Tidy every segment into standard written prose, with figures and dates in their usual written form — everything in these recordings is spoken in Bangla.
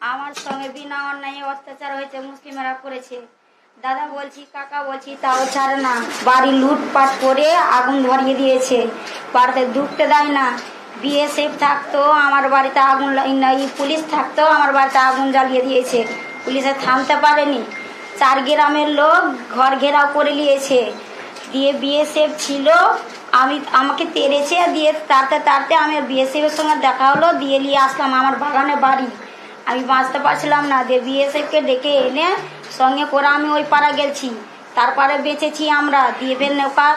আমার সঙ্গে বিনা অন্যায় অত্যাচার হয়েছে, মুসলিমরা করেছে। দাদা বলছি, কাকা বলছি, তাও ছাড়ে না। বাড়ি লুটপাট করে আগুন ধরিয়ে দিয়েছে, বাড়িতে ঢুকতে দেয় না। বিএসএফ থাকতো আমার বাড়িতে আগুন, পুলিশ থাকতো আমার বাড়িতে আগুন জ্বালিয়ে দিয়েছে। পুলিশে থামতে পারেনি। 4 গ্রামের লোক ঘর ঘেরাও করে নিয়েছে। দিয়ে বিএসএফ ছিল, আমাকে তেড়েছে। দিয়ে তাড়তে আমি বিএসএফের সঙ্গে দেখা হলো, দিয়ে নিয়ে আসলাম আমার বাগানে বাড়ি। আমি বাঁচতে পারছিলাম না, দিয়ে বিএসএফকে ডেকে এনে সঙ্গে করে আমি ওই পাড়া গেছি। তারপরে বেঁচেছি আমরা। দিয়ে ফের নৌকা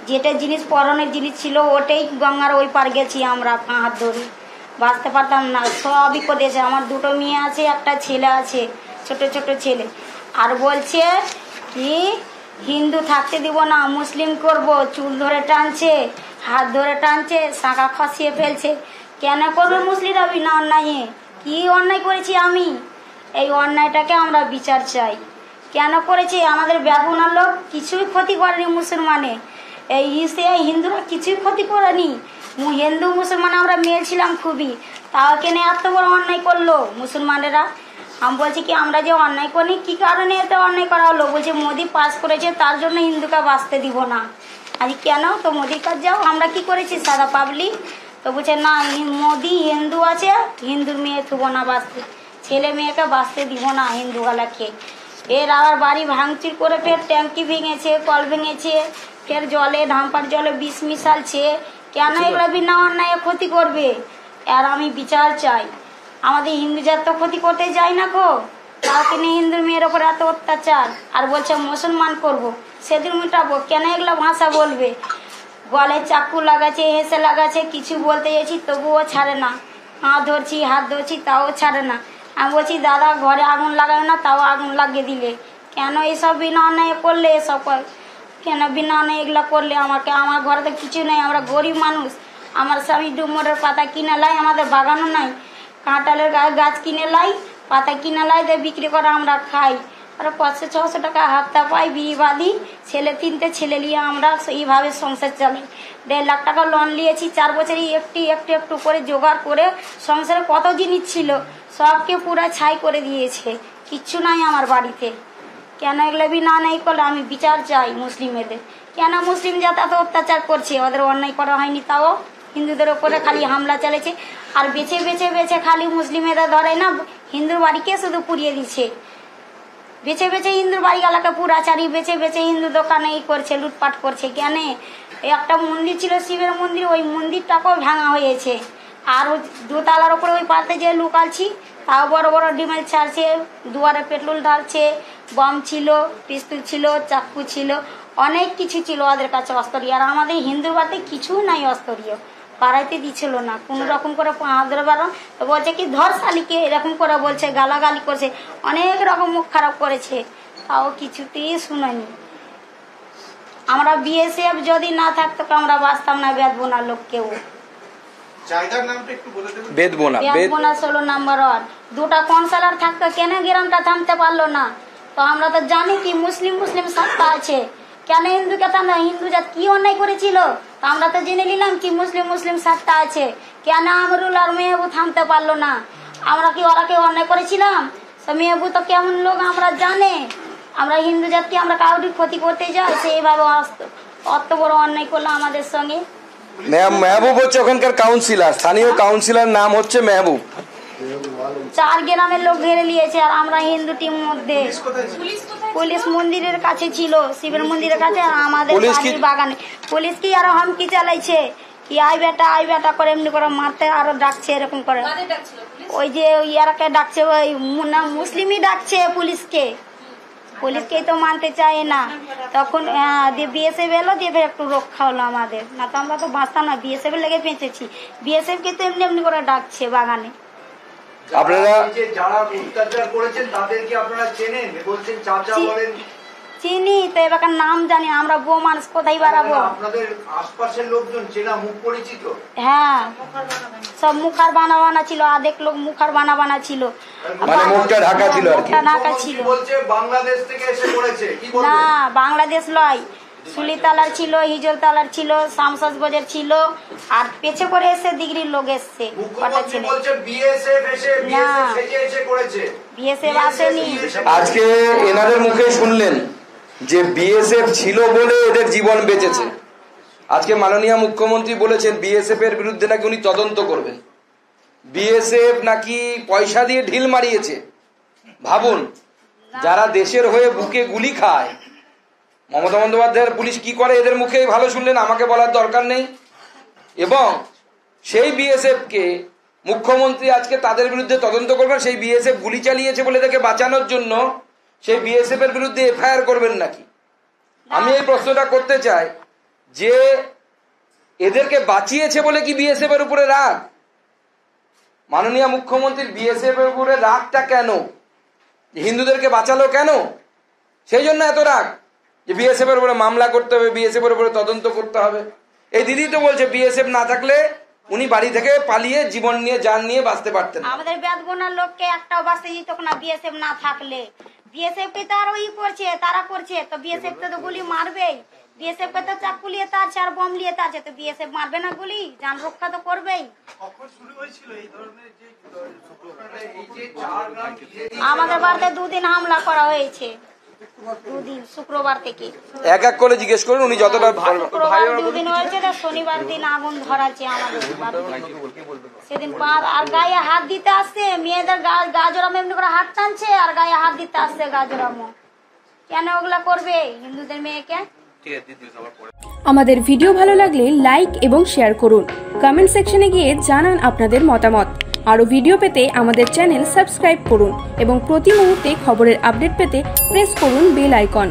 যেটা জিনিস পরনের জিনিস ছিল ওটাই গঙ্গার ওই পার গেছি আমরা, হাত ধরে। বাঁচতে পারতাম না, সবই করেছে। আমার 2টো মেয়ে আছে, একটা ছেলে আছে, ছোট ছোট ছেলে। আর বলছে কি হিন্দু থাকতে দিব না, মুসলিম করব। চুল ধরে টানছে, হাত ধরে টানছে, শাঁখা খসিয়ে ফেলছে। কেন করবে মুসলিমরা বিনা অন্যায়ে? কি অন্যায় করেছি আমি? এই অন্যায়টাকে আমরা বিচার চাই। কেন করেছে? আমাদের ব্যাগুনার লোক কিছুই ক্ষতি করেনি মুসলমানে। এই হিন্দুরা কিছুই ক্ষতি করেনি। হিন্দু মুসলমান আমরা মিলছিলাম খুবই, তাও কেন এত বড় অন্যায় করলো মুসলমানেরা? আমি বলছি কি আমরা যে অন্যায় করি, কি কারণে এত অন্যায় করা হলো? বলছে মোদি পাস করেছে তার জন্য হিন্দুকে বাঁচতে দিব না। আজ কেন? তো মোদির কাছে যাও, আমরা কি করেছি সাদা পাবলিক? তো বলছে না, মোদি হিন্দু আছে, হিন্দুর মেয়ে থুব না বাঁচতে, ছেলে মেয়েকে বাঁচতে দিব না হিন্দুওয়ালাকে। এর আবার বাড়ি ভাঙচুর করে ফের ট্যাঙ্কি ভেঙেছে, কল ভেঙেছে, ফের জলে ধামপার জলে বিষ মিশালছে। কেন এগুলো বিনা অন্যায় ক্ষতি করবে? আর আমি বিচার চাই। আমাদের হিন্দু জাত তো ক্ষতি করতে যাই না গো, তাকে নিয়ে হিন্দুর মেয়ের ওপর এত অত্যাচার। আর বলছে মুসলমান করব, সেদিন মিটাবো। কেন এগুলো ভাষা বলবে? গলায় চাকু লাগাচ্ছে, হেসে লাগাচ্ছে, কিছু বলতে গেছি তবুও ছাড়ে না। হাত ধরছি তাও ছাড়ে না। আমি বলছি দাদা ঘরে আগুন লাগাবে না, তাও আগুন লাগিয়ে দিলে। কেন এইসব বিনা অন্যায় করলে? এসব কেন বিনা অন্যায় এগুলো করলে? আমার ঘরে তো কিছু নেই, আমরা গরিব মানুষ। আমার স্বামী ডুমরের পাতা কিনে লাই, আমাদের বাগানও নাই। কাঁঠালের গাছ কিনে লাই, পাতা কিনে লাই, দিয়ে বিক্রি করে আমরা খাই। আর 500-600 টাকা হাপ্তা পাই, বিয়ে বাঁধি। ছেলে 3টে ছেলে নিয়ে আমরা এইভাবে সংসার চালাই। 1.5 লাখ টাকা লোন নিয়েছি 4 বছরই, একটু করে জোগাড় করে। সংসারে কত জিনিস ছিল সবকে পুরো ছাই করে দিয়েছে, কিচ্ছু নাই আমার বাড়িতে। কেন এগুলো বিনা অন্যায় করলে? আমি বিচার চাই মুসলিমেদের। কেন মুসলিম জাত এত অত্যাচার করছে? ওদের অন্যায় করা হয়নি, তাও হিন্দুদের ওপরে খালি হামলা চালিয়েছে। আর বেছে বেছে বেছে খালি মুসলিমেরা ধরে না, হিন্দুর বাড়িকে শুধু পুড়িয়ে দিচ্ছে। বেছে বেছে হিন্দুর বাড়িওয়ালাকে পুরাচারি, বেছে বেছে হিন্দু দোকানে করছে, লুটপাট করছে। কেন? একটা মন্দির ছিল শিবের মন্দির, ওই মন্দিরটাকেও ভাঙা হয়েছে। আর 2 তলার ওপরে ওই পাড়তে যে লুকালছি, তাও বড় বড় ডিমেল ছাড়ছে, দুয়ারে পেট্রোল ঢালছে। বম ছিল, পিস্তল ছিল, চাকু ছিল, অনেক কিছু ছিল ওদের কাছে অস্ত্রীয়। আর আমাদের হিন্দুর বাড়িতে কিছু নাই অস্ত্রীয়, পাড়াইতে দিচ্ছিল না কোনো রকম করে। পাঁদর বারণ তো বলছে কি ধর শালিকে, এরকম করে বলছে, গালাগালি করছে, অনেক রকম মুখ খারাপ করেছে, তাও কিছুতেই শুনেনি। আমরা বিএসএফ যদি না থাকতো আমরা বাঁচতাম না। বেদবোনা লোক কেউ বেদবোনা 16 নম্বর ওয়ার্ড। 2টা কাউন্সিলর থাকতো, কেন গ্রামটা থামতে পারলো না? তো আমরা তো জানি কি মুসলিম সত্তা আছে। কেন হিন্দুকে থামতে? হিন্দু জাত কি অন্যায় করেছিল? তো আমরা তো জেনে নিলাম কি মুসলিম সত্তা আছে। কেন আমরুল আর মেহবু থামতে পারলো না? আমরা কি ওরা কেউ অন্যায় করেছিলাম? তো মেহবু তো কেমন লোক আমরা জানে। আমরা হিন্দু জাতকে আমরা কাউরি ক্ষতি করতে যাই, সেইভাবে অত বড় অন্যায় করলো আমাদের সঙ্গে। মেহবুব হচ্ছে ওখানকার কাউন্সিলর, স্থানীয় কাউন্সিলর নাম হচ্ছে মেহবুব। 4 গ্রামের লোক ঘেরে নিয়েছে। আর আমরা হিন্দু টিম মধ্যে, পুলিশ মন্দিরের কাছে ছিল, শিবের মন্দিরের কাছে। আর আমাদের বাগানে পুলিশ কি আর হামকি চালাইছে কি আই বেটা করে এমনি করে মারতে, আরো ডাকছে এরকম করে। ওই যে ইয়ারাকে ডাকছে, ওই মুসলিমই ডাকছে পুলিশকেই তো মানতে চায় না। তখন বিএসএফ এলো, দিয়ে একটু রক্ষা হলো আমাদের, না তো আমরা তো বাঁচতাম না। বিএসএফ লেগে বেঁচেছি। বিএসএফ কে তো এমনি করে ডাকছে বাগানে। আপনারা যারা অত্যাচার করেছেন তাদেরকে আপনারা চেনেন? বলছেন চাচা বলেন। চিনি তো, এবার নাম জানি। আমরা বউ মানুষ কোথায় বাড়াবো? আপনাদের আশপাশের লোকজন চেনা মুখ পরিচিত? হ্যাঁ, সব মুখার বানা ছিল। আধেক লোক মুখার বানা ছিল, মানে মুখটা ঢাকা ছিল আর কি। ঢাকা ছিল। বলছে বাংলাদেশ থেকে এসে করেছে। কি বলবেন? না, বাংলাদেশ লয়, সুলিতালার ছিল, হিজলতালার ছিল, শামসাজগঞ্জের ছিল, আর পেছে করে এসে ডিগ্রির লোক এসছে কটা মুখ্যমন্ত্রী ছেলে। বলছে বিএসএফ এসে বিএসএফ সেজে এসে করেছে। বিএসএফ আসেনি। আজকে এনাদের মুখে শুনলেন যে বিএসএফ ছিল বলে এদের জীবন বেঁচেছে। আজকে মাননীয় মুখ্যমন্ত্রী বলেছেন বিএসএফ এর বিরুদ্ধে নাকি উনি তদন্ত করবেন। বিএসএফ নাকি পয়সা দিয়ে ঢিল মারিয়েছে। ভাবুন, যারা দেশের হয়ে বুকে গুলি খায়, মমতা বন্দ্যোপাধ্যায়ের পুলিশ কি করে এদের মুখেই ভালো শুনলেন, আমাকে বলার দরকার নেই। এবং সেই বিএসএফ কে মুখ্যমন্ত্রী আজকে তাদের বিরুদ্ধে তদন্ত করবেন। সেই বিএসএফ গুলি চালিয়েছে বলে তাকে বাঁচানোর জন্য সেই বিএসএফ এর বিরুদ্ধে এফআইআর করবেন নাকি? আমি এই প্রশ্নটা করতে চাই যে এদেরকে বাঁচিয়েছে বলে কি বিএসএফ এর উপরে রাগ? মাননীয় মুখ্যমন্ত্রীর বিএসএফ এর উপরে রাগটা কেন? হিন্দুদেরকে বাঁচালো কেন? সেই জন্য এত রাগ যে বিএসএফ এর উপরে মামলা করতে হবে, বিএসএফ এর উপরে তদন্ত করতে হবে। এই দিদি তো বলছে বিএসএফ না থাকলে উনি বাড়ি থেকে পালিয়ে জীবন নিয়ে জান নিয়ে বাঁচতে পারতেন। আমাদের বেদগোনার লোককে একটাও বাঁচতে দিত না বিএসএফ না থাকলে। বিএসএফ কে তো আর ওই করছে, তারা করছে, তো বিএসএফ কে তো গুলি মারবেই। বিএসএফ কে তো চাকু লিয়ে তারছে আর বম লিয়ে তারছে, তো বিএসএফ মারবে না গুলি? যান রক্ষা তো করবেই। আমাদের বাড়িতে 2 দিন হামলা করা হয়েছে, 2 দিন শুক্রবার থেকে। এক এক করে জিজ্ঞেস করুন, উনি যতটা শুক্রবার 2 দিন হয়েছে, তো শনিবার দিন আগুন ধরাচ্ছে আমাদের বাড়িতে। সেদিন আর গায়ে হাত দিতে আসছে, মেয়েদের গাজরাম এমনি করে হাত টানছে আর গায়ে হাত দিতে আসছে গাজরামও। কেন ওগুলা করবে হিন্দুদের মেয়েকে? আমাদের ভিডিও ভালো লাগলে লাইক এবং শেয়ার করুন। কমেন্ট সেকশনে গিয়ে জানান আপনাদের মতামত। আরও ভিডিও পেতে আমাদের চ্যানেল সাবস্ক্রাইব করুন এবং প্রতি মুহূর্তে খবরের আপডেট পেতে প্রেস করুন বেল আইকন।